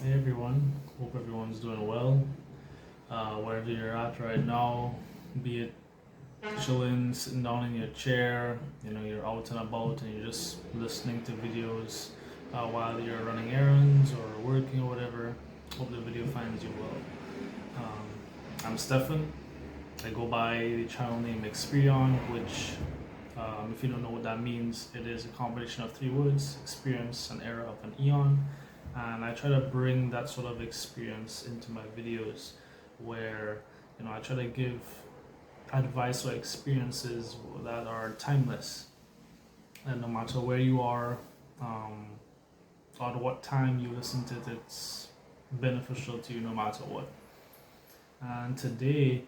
Hey everyone, hope everyone's doing well. Wherever you're at right now, be it chilling, sitting down in your chair, you're out and about and you're just listening to videos while you're running errands or working or whatever. Hope the video finds you well. I'm Stefan. I go by the channel name Experion, which, if you don't know what that means, it is a combination of three words: experience, an era of an eon. And I try to bring that sort of experience into my videos where I try to give advice or experiences that are timeless, and no matter where you are, um, or at what time you listen to it, it's beneficial to you no matter what. And today,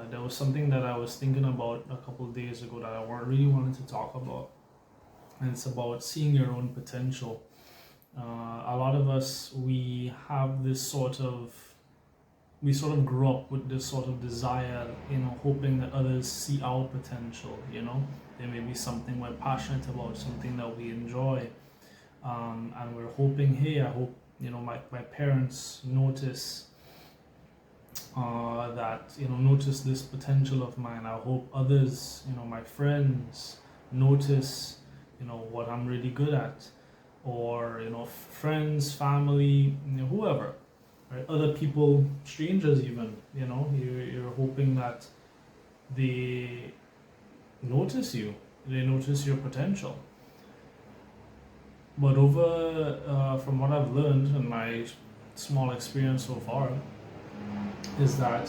there was something that I was thinking about a couple of days ago that I really wanted to talk about, and it's about seeing your own potential. A lot of us, we sort of grew up with this sort of desire, hoping that others see our potential. There may be something we're passionate about, something that we enjoy, and we're hoping, hey, I hope my parents notice that notice this potential of mine. I hope others, my friends, notice what I'm really good at, or friends, family, whoever, right? Other people, strangers even. You're hoping that they notice you, they notice your potential. But from what I've learned in my small experience so far, is that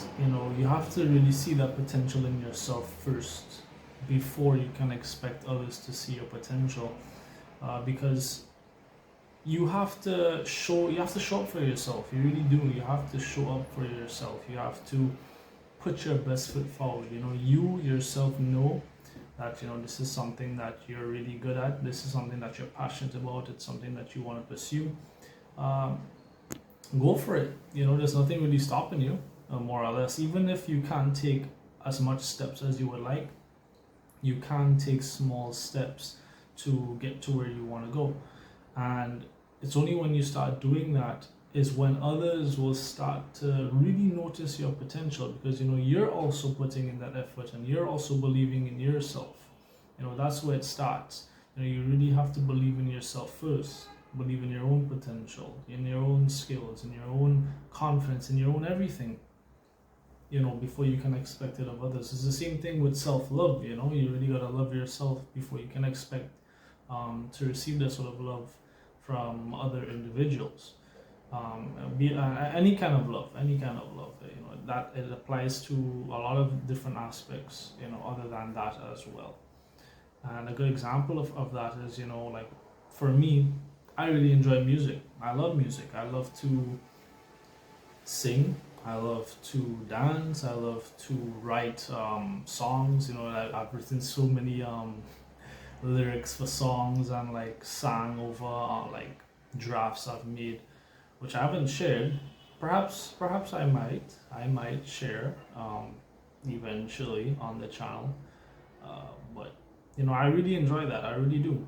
you have to really see that potential in yourself first before you can expect others to see your potential, because you have to show up for yourself. You really do. You have to show up for yourself. You have to put your best foot forward. You yourself know that this is something that you're really good at. This is something that you're passionate about. It's something that you want to pursue. um, Go for it. There's nothing really stopping you, more or less. Even if you can't take as much steps as you would like, you can take small steps to get to where you want to go. And it's only when you start doing that is when others will start to really notice your potential, because you're also putting in that effort and you're also believing in yourself. That's where it starts. You really have to believe in yourself first, believe in your own potential, in your own skills, in your own confidence, in your own everything, before you can expect it of others. It's the same thing with self-love. You really got to love yourself before you can expect to receive that sort of love from other individuals. Any kind of love, that it applies to a lot of different aspects, other than that as well. And a good example of that is, like, for me, I really enjoy music. I love music. I love to sing. I love to dance. I love to write songs. I've written so many lyrics for songs and like sang over like drafts I've made, which I haven't shared. Perhaps I might share eventually on the channel. But I really enjoy that. I really do.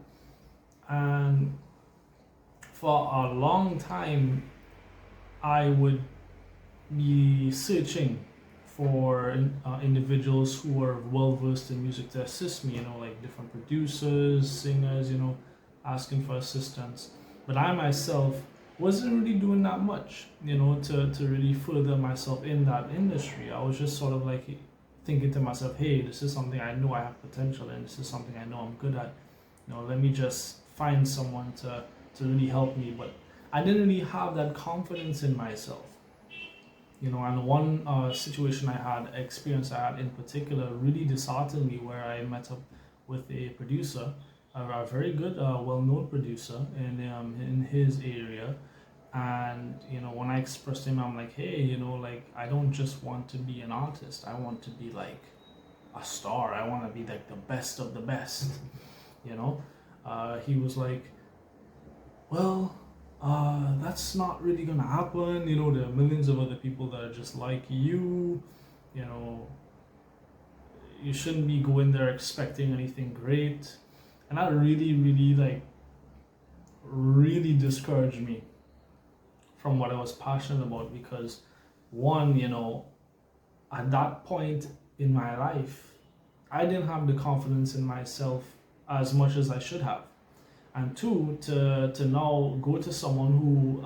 And for a long time, I would be searching for individuals who are well versed in music to assist me, like different producers, singers, asking for assistance. But I myself wasn't really doing that much, to really further myself in that industry. I was just sort of like thinking to myself, hey, this is something I know I have potential in, this is something I know I'm good at. Let me just find someone to really help me. But I didn't really have that confidence in myself. And one situation experience I had in particular, really disheartened me, where I met up with a producer, a very good, well-known producer in his area. And when I expressed to him, I'm like, hey, like, I don't just want to be an artist. I want to be like a star. I want to be like the best of the best. you know. He was like, well, that's not really gonna happen. There are millions of other people that are just like you. You know, you shouldn't be going there expecting anything great. And that really, really, like, really discouraged me from what I was passionate about, because one, at that point in my life, I didn't have the confidence in myself as much as I should have. And two, to now go to someone who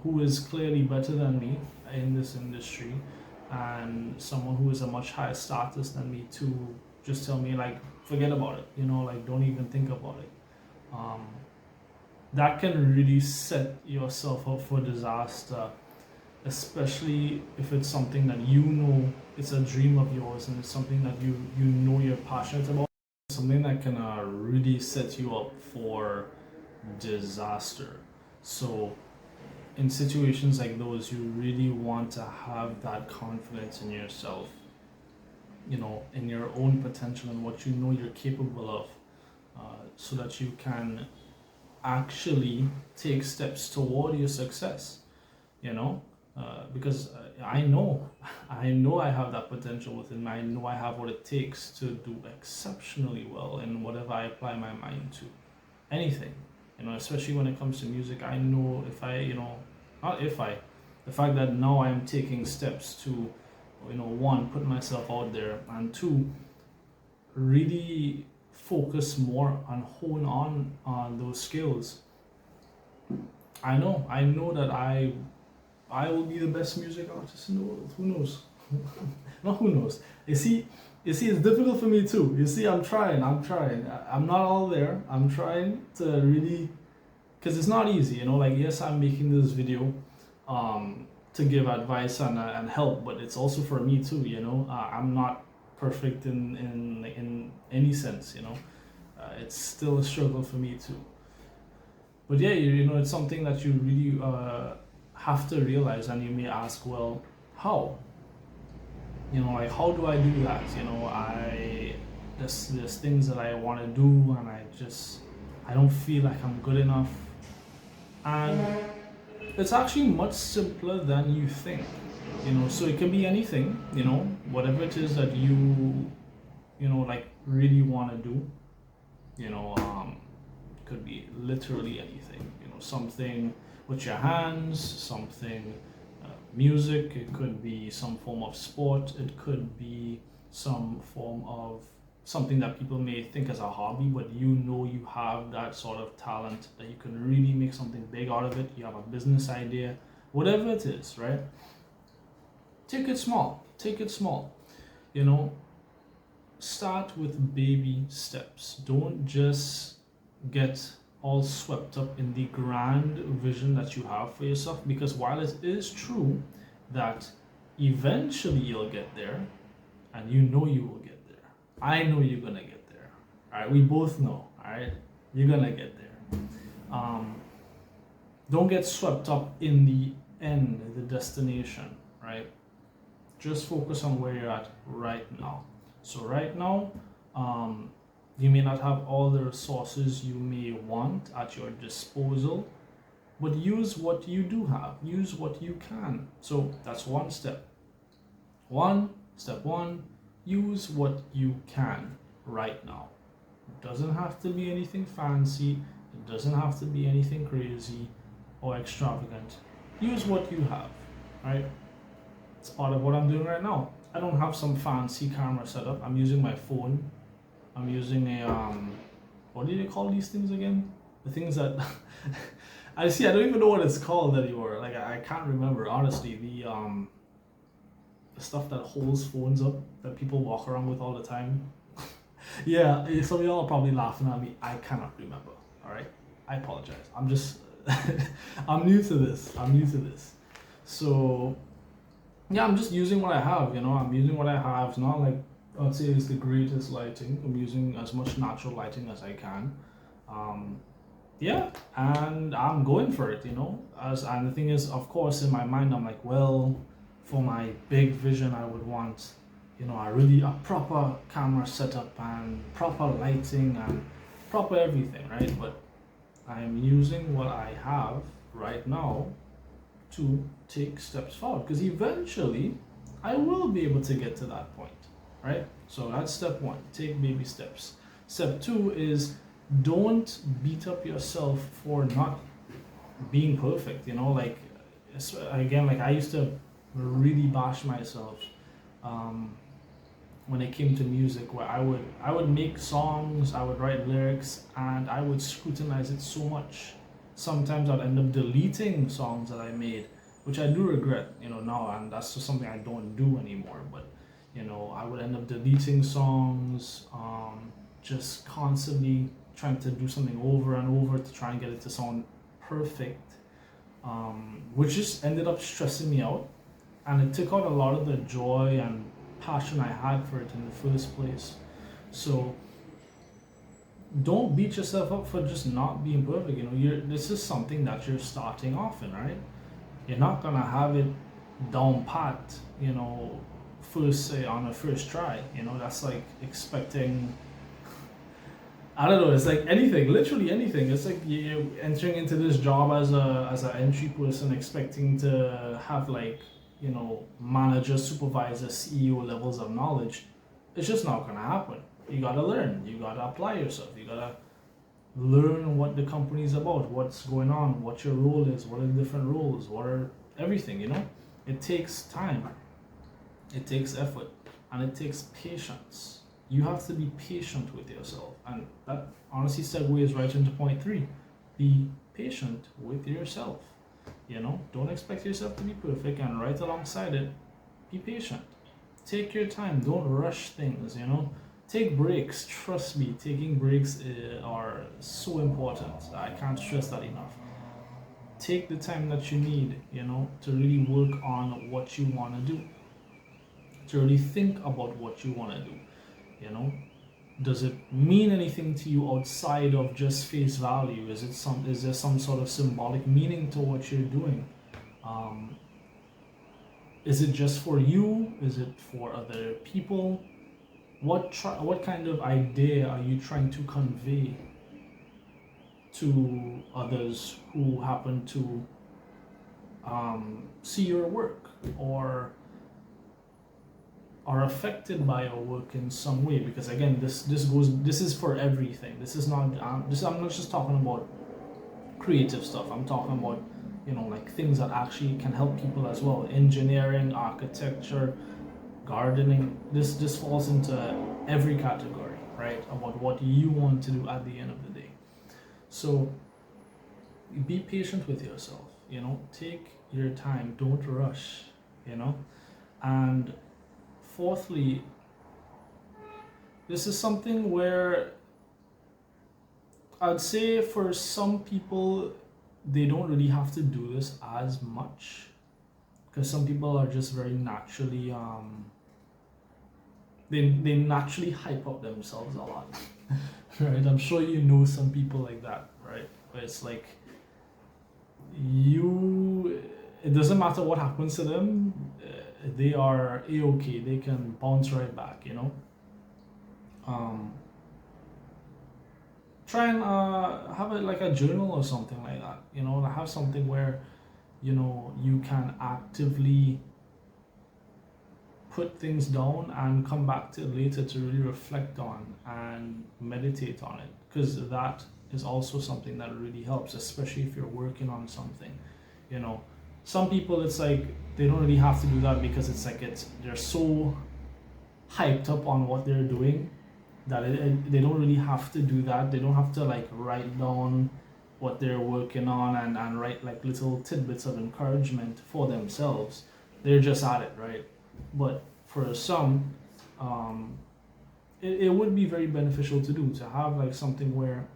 who is clearly better than me in this industry, and someone who is a much higher status than me, to just tell me, like, forget about it, like, don't even think about it. That can really set yourself up for disaster, especially if it's something that it's a dream of yours, and it's something that you're passionate about. Something that can really set you up for disaster. So in situations like those, you really want to have that confidence in yourself, in your own potential and what you're capable of, so that you can actually take steps toward your success, because I know I have that potential within me. I know I have what it takes to do exceptionally well in whatever I apply my mind to. Anything, especially when it comes to music. I know the fact that now I am taking steps to, one, put myself out there, and two, really focus more on hone on those skills. I know that I will be the best music artist in the world. Who knows? Not who knows. You see, it's difficult for me too. You see, I'm trying. I'm not all there. I'm trying to really, because it's not easy. Like, yes, I'm making this video, to give advice and help, but it's also for me too. I'm not perfect in any sense. It's still a struggle for me too. But yeah, it's something that you really have to realize, and you may ask, well, how? Like, how do I do that? There's things that I want to do, and I don't feel like I'm good enough. And it's actually much simpler than you think. So it can be anything, whatever it is that you like, really want to do. Could be literally anything. Something with your hands, something, music. It could be some form of sport. It could be some form of something that people may think as a hobby, but you have that sort of talent that you can really make something big out of it. You have a business idea, whatever it is, right? Take it small. Start with baby steps. Don't just get all swept up in the grand vision that you have for yourself, because while it is true that eventually you'll get there, and you will get there, I know you're gonna get there. All right, we both know. All right, you're gonna get there. Don't get swept up in the end, the destination. Right? Just focus on where you're at right now. So right now, you may not have all the resources you may want at your disposal, but use what you do have. Use what you can. So that's one step. Step one, use what you can right now. It doesn't have to be anything fancy. It doesn't have to be anything crazy or extravagant. Use what you have, right? It's part of what I'm doing right now. I don't have some fancy camera setup. I'm using my phone. I'm using a what do they call these things again? The things that I don't even know what it's called anymore. Like, I can't remember, honestly. The stuff that holds phones up that people walk around with all the time. Yeah, some of y'all are probably laughing at me. I cannot remember. All right, I apologize. I'm just I'm new to this. So yeah, I'm just using what I have. I'm using what I have. It's not like I'd say it's the greatest lighting. I'm using as much natural lighting as I can. Yeah, and I'm going for it. And the thing is, of course, in my mind, I'm like, well, for my big vision, I would want, a proper camera setup and proper lighting and proper everything, right? But I'm using what I have right now to take steps forward, because eventually I will be able to get to that point, right? So that's step one. Take baby steps. Step two is, don't beat up yourself for not being perfect, like again, like I used to really bash myself um, when it came to music, where I would make songs, I would write lyrics, and I would scrutinize it so much. Sometimes I'd end up deleting songs that I made, which I do regret, now, and that's just something I don't do anymore. But I would end up deleting songs, just constantly trying to do something over and over to try and get it to sound perfect, which just ended up stressing me out, and it took out a lot of the joy and passion I had for it in the first place. So don't beat yourself up for just not being perfect. This is something that you're starting off in, right? You're not gonna have it down pat, first say on a first try. That's like expecting, I don't know. It's like anything, literally anything. It's like you entering into this job as an entry person, expecting to have like manager, supervisor, CEO levels of knowledge. It's just not gonna happen. You gotta learn. You gotta apply yourself. You gotta learn what the company is about, what's going on, what your role is, what are the different roles, what are everything. It takes time. It takes effort, and it takes patience. You have to be patient with yourself, and that honestly segues right into point 3. Be patient with yourself. Don't expect yourself to be perfect, and right alongside it, be patient. Take your time. Don't rush things. Take breaks. Trust me, taking breaks are so important. I can't stress that enough. Take the time that you need, to really work on what you want to do, to really think about what you want to do. Does it mean anything to you outside of just face value? Is there some sort of symbolic meaning to what you're doing? Is it just for you? Is it for other people? What kind of idea are you trying to convey to others who happen to see your work or are affected by your work in some way? Because again, this is for everything. This is not I'm not just talking about creative stuff. I'm talking about like things that actually can help people as well. Engineering, architecture, gardening. This falls into every category, right? About what you want to do at the end of the day. So be patient with yourself. Take your time. Don't rush. And fourthly, this is something where I'd say for some people, they don't really have to do this as much, because some people are just very naturally, they naturally hype up themselves a lot, right? I'm sure some people like that, right? Where it's like, it doesn't matter what happens to them, they are a-okay. They can bounce right back. Try and have it like a journal or something like that. Have something where you can actively put things down and come back to it later to really reflect on and meditate on it, because that is also something that really helps, especially if you're working on something. Some people, it's like they don't really have to do that, because it's like they're so hyped up on what they're doing that they don't really have to do that. They don't have to like write down what they're working on and write like little tidbits of encouragement for themselves. They're just at it, right? But for some, it would be very beneficial to have like something where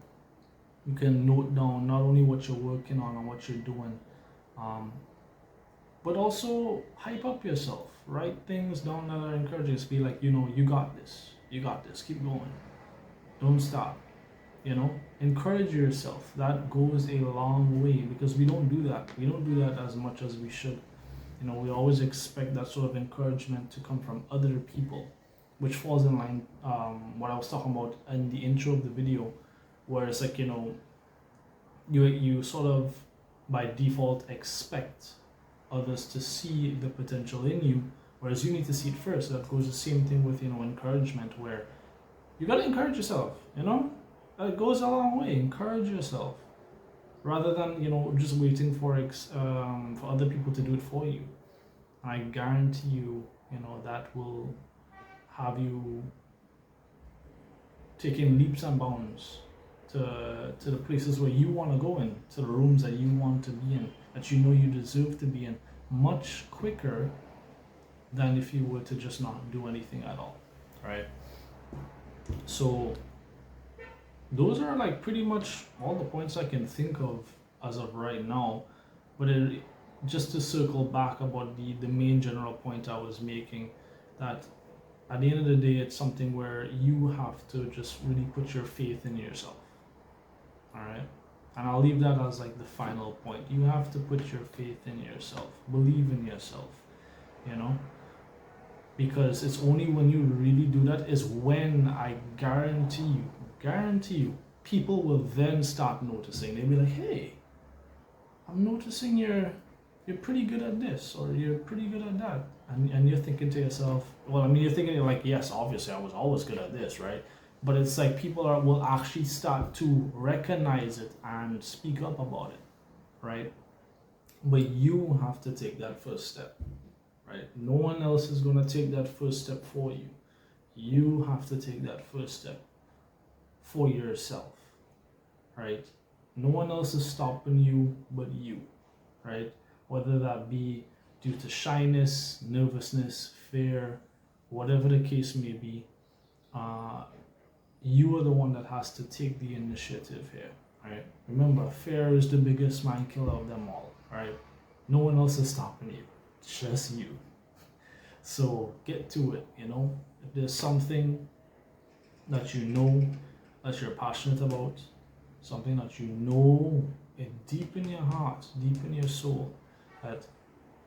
you can note down not only what you're working on and what you're doing, but also hype up yourself. Write things down that are encouraging. Just be like, you got this. You got this. Keep going. Don't stop. Encourage yourself. That goes a long way, because we don't do that. We don't do that as much as we should. We always expect that sort of encouragement to come from other people, which falls in line what I was talking about in the intro of the video, where it's like, you sort of by default expect others to see the potential in you, whereas you need to see it first. That goes the same thing with encouragement, where you gotta encourage yourself. It goes a long way. Encourage yourself. rather than just waiting for other people to do it for you. I guarantee you, that will have you taking leaps and bounds to the places where you want to go in, to the rooms that you want to be in, that you know you deserve to be in, much quicker than if you were to just not do anything at all, right? So those are like pretty much all the points I can think of as of right now. But just to circle back about the main general point I was making, that at the end of the day, it's something where you have to just really put your faith in yourself. All right. And I'll leave that as like the final point. You have to put your faith in yourself, believe in yourself, because it's only when you really do that is when I guarantee you, people will then start noticing. They'll be like, hey, I'm noticing you're pretty good at this, or you're pretty good at that. And you're thinking to yourself, well, I mean, you're thinking like, yes, obviously I was always good at this, right? But it's like people will actually start to recognize it and speak up about it, right? But you have to take that first step, right? No one else is going to take that first step for you. You have to take that first step for yourself, right? No one else is stopping you but you, right? Whether that be due to shyness, nervousness, fear, whatever the case may be, you are the one that has to take the initiative here, right? Remember, fear is the biggest mind killer of them all, right? No one else is stopping you, just you. So get to it, If there's something that that you're passionate about, something that deep in your heart, deep in your soul, that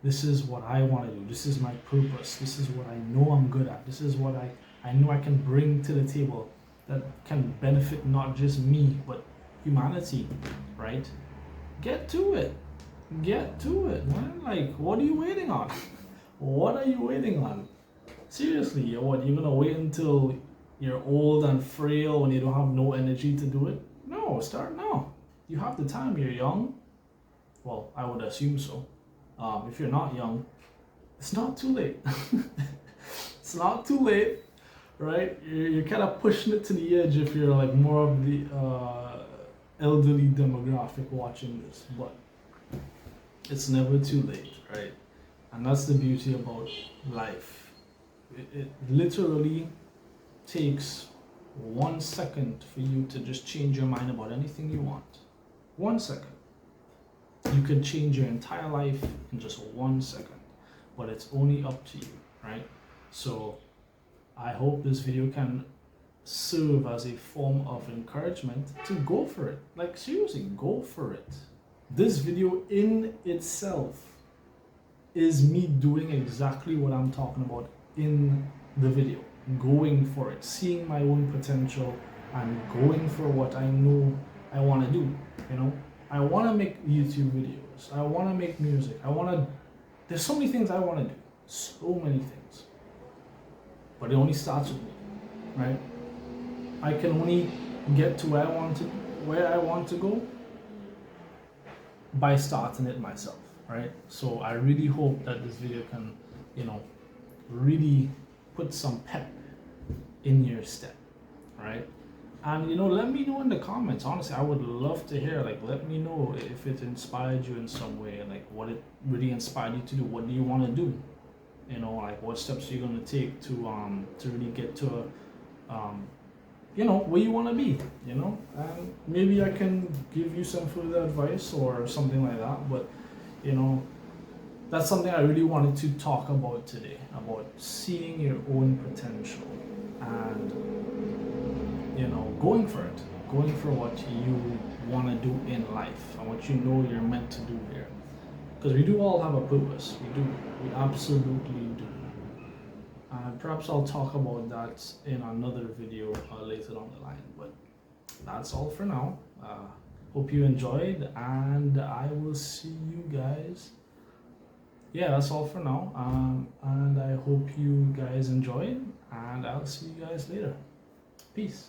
this is what I want to do, this is my purpose, this is what I know I'm good at, this is what I know I can bring to the table that can benefit not just me, but humanity, right? Get to it, man. Like, what are you waiting on? What are you waiting on? Seriously, what, you're gonna wait until you're old and frail when you don't have no energy to do it? No, start now. You have the time, you're young. Well, I would assume so. If you're not young, it's not too late. It's not too late, right? You're kind of pushing it to the edge if you're like more of the elderly demographic watching this, but it's never too late, right? And that's the beauty about life. It literally takes 1 second for you to just change your mind about anything you want. 1 second. You can change your entire life in just 1 second, but it's only up to you, right? So I hope this video can serve as a form of encouragement to go for it. Like, seriously, go for it. This video in itself is me doing exactly what I'm talking about in the video. Going for it, seeing my own potential and going for what I know I want to do, I want to make YouTube videos. I want to make music. There's so many things I want to do. So many things. But it only starts with me, right? I can only get to where I want to go by starting it myself, right? So I really hope that this video can, really put some pep in your step, right? And let me know in the comments. Honestly, I would love to hear. Like, let me know if it inspired you in some way, like what it really inspired you to do. What do you want to do? Like what steps are you going to take to really get to where you want to be, and maybe I can give you some further advice or something like that. But that's something I really wanted to talk about today, about seeing your own potential and going for it, going for what you want to do in life and what you're meant to do here. Because we do all have a purpose. We absolutely do. And perhaps I'll talk about that in another video later on the line. But that's all for now. Hope you enjoyed, and I will see you guys. Yeah, that's all for now. And I hope you guys enjoyed, and I'll see you guys later. Peace.